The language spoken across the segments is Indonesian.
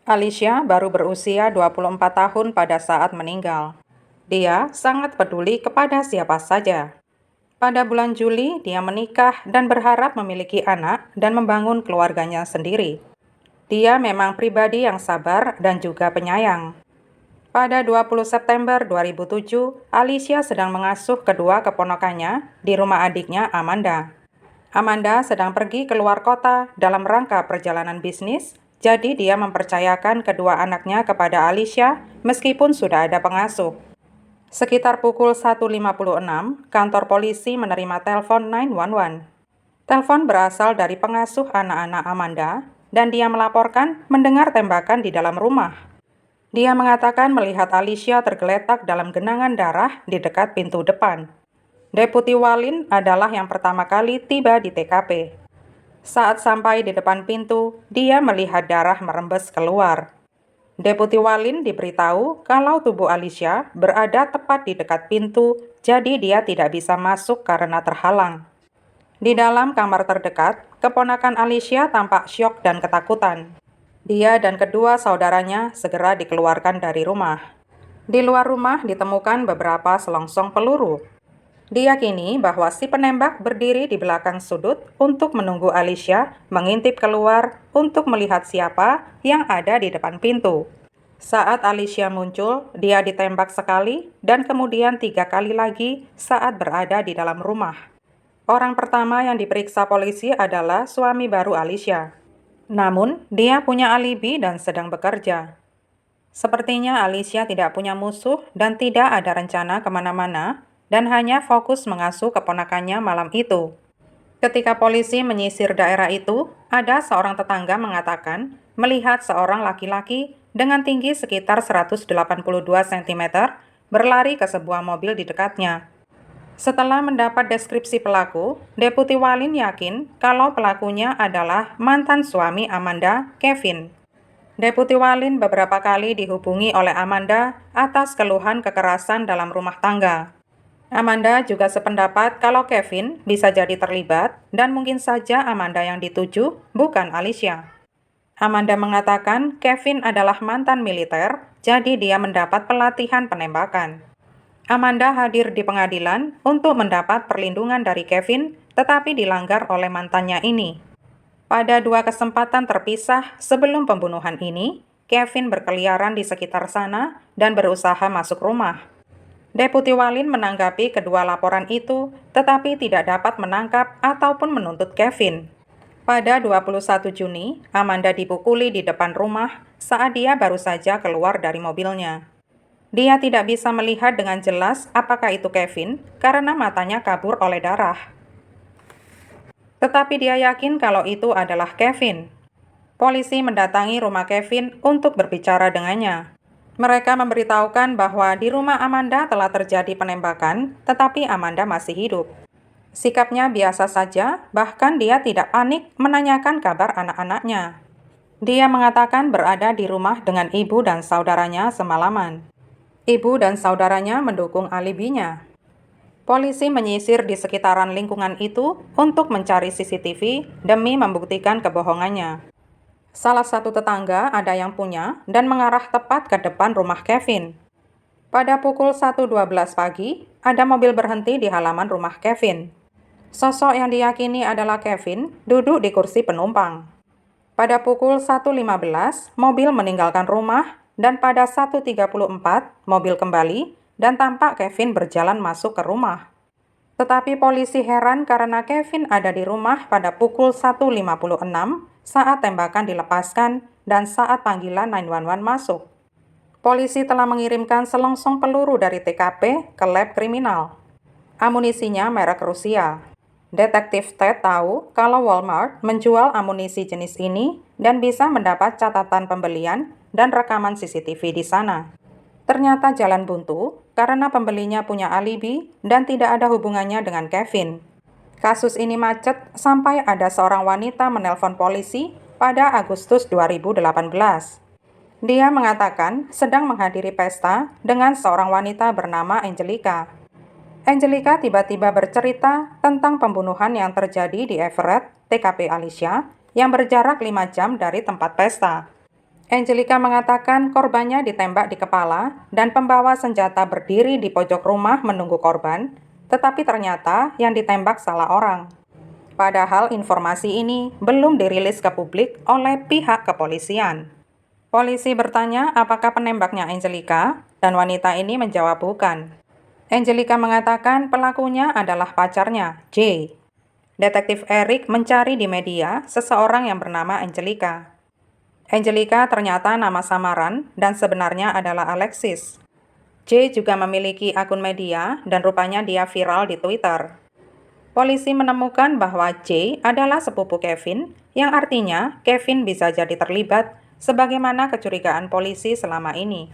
Alicia baru berusia 24 tahun pada saat meninggal. Dia sangat peduli kepada siapa saja. Pada bulan Juli, dia menikah dan berharap memiliki anak dan membangun keluarganya sendiri. Dia memang pribadi yang sabar dan juga penyayang. Pada 20 September 2007, Alicia sedang mengasuh kedua keponakannya di rumah adiknya Amanda. Amanda sedang pergi keluar kota dalam rangka perjalanan bisnis, jadi dia mempercayakan kedua anaknya kepada Alicia meskipun sudah ada pengasuh. Sekitar pukul 1.56, kantor polisi menerima telepon 911. Telepon berasal dari pengasuh anak-anak Amanda, dan dia melaporkan mendengar tembakan di dalam rumah. Dia mengatakan melihat Alicia tergeletak dalam genangan darah di dekat pintu depan. Deputi Walin adalah yang pertama kali tiba di TKP. Saat sampai di depan pintu, dia melihat darah merembes keluar. Deputi Walin diberitahu kalau tubuh Alicia berada tepat di dekat pintu, jadi dia tidak bisa masuk karena terhalang. Di dalam kamar terdekat, keponakan Alicia tampak syok dan ketakutan. Dia dan kedua saudaranya segera dikeluarkan dari rumah. Di luar rumah ditemukan beberapa selongsong peluru. Diyakini bahwa si penembak berdiri di belakang sudut untuk menunggu Alicia mengintip keluar untuk melihat siapa yang ada di depan pintu. Saat Alicia muncul, dia ditembak sekali dan kemudian 3 kali lagi saat berada di dalam rumah. Orang pertama yang diperiksa polisi adalah suami baru Alicia. Namun, dia punya alibi dan sedang bekerja. Sepertinya Alicia tidak punya musuh dan tidak ada rencana kemana-mana dan hanya fokus mengasuh keponakannya malam itu. Ketika polisi menyisir daerah itu, ada seorang tetangga mengatakan melihat seorang laki-laki dengan tinggi sekitar 182 cm berlari ke sebuah mobil di dekatnya. Setelah mendapat deskripsi pelaku, Deputi Walin yakin kalau pelakunya adalah mantan suami Amanda, Kevin. Deputi Walin beberapa kali dihubungi oleh Amanda atas keluhan kekerasan dalam rumah tangga. Amanda juga sependapat kalau Kevin bisa jadi terlibat dan mungkin saja Amanda yang dituju bukan Alicia. Amanda mengatakan Kevin adalah mantan militer, jadi dia mendapat pelatihan penembakan. Amanda hadir di pengadilan untuk mendapat perlindungan dari Kevin, tetapi dilanggar oleh mantannya ini. Pada 2 kesempatan terpisah sebelum pembunuhan ini, Kevin berkeliaran di sekitar sana dan berusaha masuk rumah. Deputi Walin menanggapi kedua laporan itu, tetapi tidak dapat menangkap ataupun menuntut Kevin. Pada 21 Juni, Amanda dipukuli di depan rumah saat dia baru saja keluar dari mobilnya. Dia tidak bisa melihat dengan jelas apakah itu Kevin karena matanya kabur oleh darah. Tetapi dia yakin kalau itu adalah Kevin. Polisi mendatangi rumah Kevin untuk berbicara dengannya. Mereka memberitahukan bahwa di rumah Amanda telah terjadi penembakan, tetapi Amanda masih hidup. Sikapnya biasa saja, bahkan dia tidak panik menanyakan kabar anak-anaknya. Dia mengatakan berada di rumah dengan ibu dan saudaranya semalaman. Ibu dan saudaranya mendukung alibinya. Polisi menyisir di sekitaran lingkungan itu untuk mencari CCTV demi membuktikan kebohongannya. Salah satu tetangga ada yang punya dan mengarah tepat ke depan rumah Kevin. Pada pukul 1.12 pagi, ada mobil berhenti di halaman rumah Kevin. Sosok yang diyakini adalah Kevin duduk di kursi penumpang. Pada pukul 1.15, mobil meninggalkan rumah dan pada 1.34, mobil kembali dan tampak Kevin berjalan masuk ke rumah. Tetapi polisi heran karena Kevin ada di rumah pada pukul 1.56 saat tembakan dilepaskan dan saat panggilan 911 masuk. Polisi telah mengirimkan selongsong peluru dari TKP ke lab kriminal. Amunisinya merek Rusia. Detektif Ted tahu kalau Walmart menjual amunisi jenis ini dan bisa mendapat catatan pembelian dan rekaman CCTV di sana. Ternyata jalan buntu karena pembelinya punya alibi dan tidak ada hubungannya dengan Kevin. Kasus ini macet sampai ada seorang wanita menelpon polisi pada Agustus 2018. Dia mengatakan sedang menghadiri pesta dengan seorang wanita bernama Angelica. Angelica tiba-tiba bercerita tentang pembunuhan yang terjadi di Everett, TKP Alicia, yang berjarak 5 jam dari tempat pesta. Angelica mengatakan korbannya ditembak di kepala dan pembawa senjata berdiri di pojok rumah menunggu korban, tetapi ternyata yang ditembak salah orang. Padahal informasi ini belum dirilis ke publik oleh pihak kepolisian. Polisi bertanya apakah penembaknya Angelica, dan wanita ini menjawab bukan. Angelica mengatakan pelakunya adalah pacarnya, J. Detektif Eric mencari di media seseorang yang bernama Angelica. Angelica ternyata nama samaran dan sebenarnya adalah Alexis. J juga memiliki akun media dan rupanya dia viral di Twitter. Polisi menemukan bahwa J adalah sepupu Kevin, yang artinya Kevin bisa jadi terlibat sebagaimana kecurigaan polisi selama ini.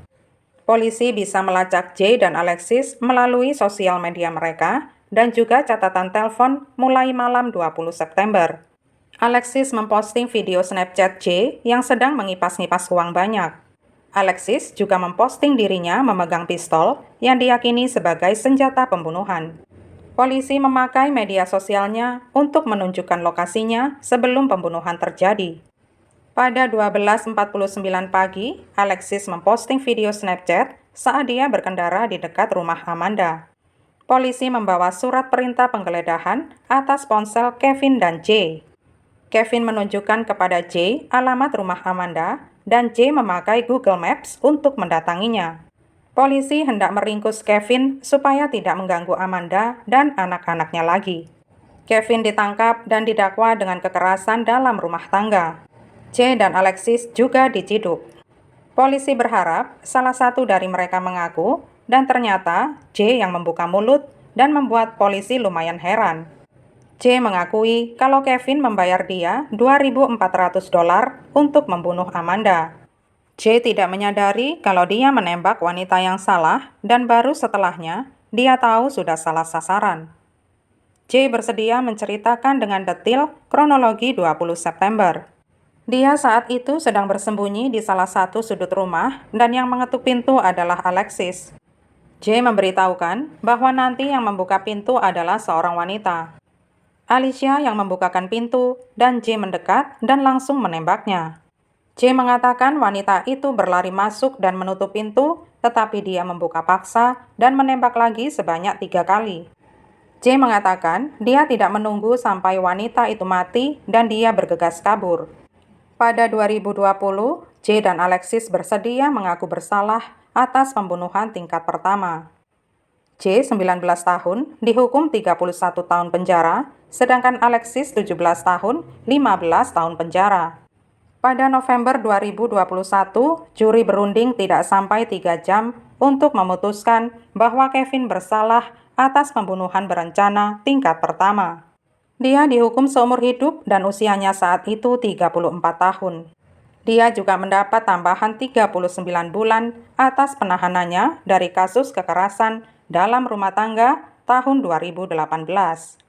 Polisi bisa melacak J dan Alexis melalui sosial media mereka dan juga catatan telepon mulai malam 20 September. Alexis memposting video Snapchat J yang sedang mengipas-ngipas uang banyak. Alexis juga memposting dirinya memegang pistol yang diyakini sebagai senjata pembunuhan. Polisi memakai media sosialnya untuk menunjukkan lokasinya sebelum pembunuhan terjadi. Pada 12.49 pagi, Alexis memposting video Snapchat saat dia berkendara di dekat rumah Amanda. Polisi membawa surat perintah penggeledahan atas ponsel Kevin dan J. Kevin menunjukkan kepada J alamat rumah Amanda dan J memakai Google Maps untuk mendatanginya. Polisi hendak meringkus Kevin supaya tidak mengganggu Amanda dan anak-anaknya lagi. Kevin ditangkap dan didakwa dengan kekerasan dalam rumah tangga. J dan Alexis juga diciduk. Polisi berharap salah satu dari mereka mengaku dan ternyata J yang membuka mulut dan membuat polisi lumayan heran. J mengakui kalau Kevin membayar dia $2.400 untuk membunuh Amanda. J tidak menyadari kalau dia menembak wanita yang salah dan baru setelahnya dia tahu sudah salah sasaran. J bersedia menceritakan dengan detail kronologi 20 September. Dia saat itu sedang bersembunyi di salah satu sudut rumah dan yang mengetuk pintu adalah Alexis. J memberitahukan bahwa nanti yang membuka pintu adalah seorang wanita. Alicia yang membukakan pintu dan J mendekat dan langsung menembaknya. J mengatakan wanita itu berlari masuk dan menutup pintu, tetapi dia membuka paksa dan menembak lagi sebanyak 3 kali. J mengatakan dia tidak menunggu sampai wanita itu mati dan dia bergegas kabur. Pada 2020, J dan Alexis bersedia mengaku bersalah atas pembunuhan tingkat pertama. J, 19 tahun, dihukum 31 tahun penjara, sedangkan Alexis 17 tahun, 15 tahun penjara. Pada November 2021, juri berunding tidak sampai 3 jam untuk memutuskan bahwa Kevin bersalah atas pembunuhan berencana tingkat pertama. Dia dihukum seumur hidup dan usianya saat itu 34 tahun. Dia juga mendapat tambahan 39 bulan atas penahanannya dari kasus kekerasan dalam rumah tangga tahun 2018.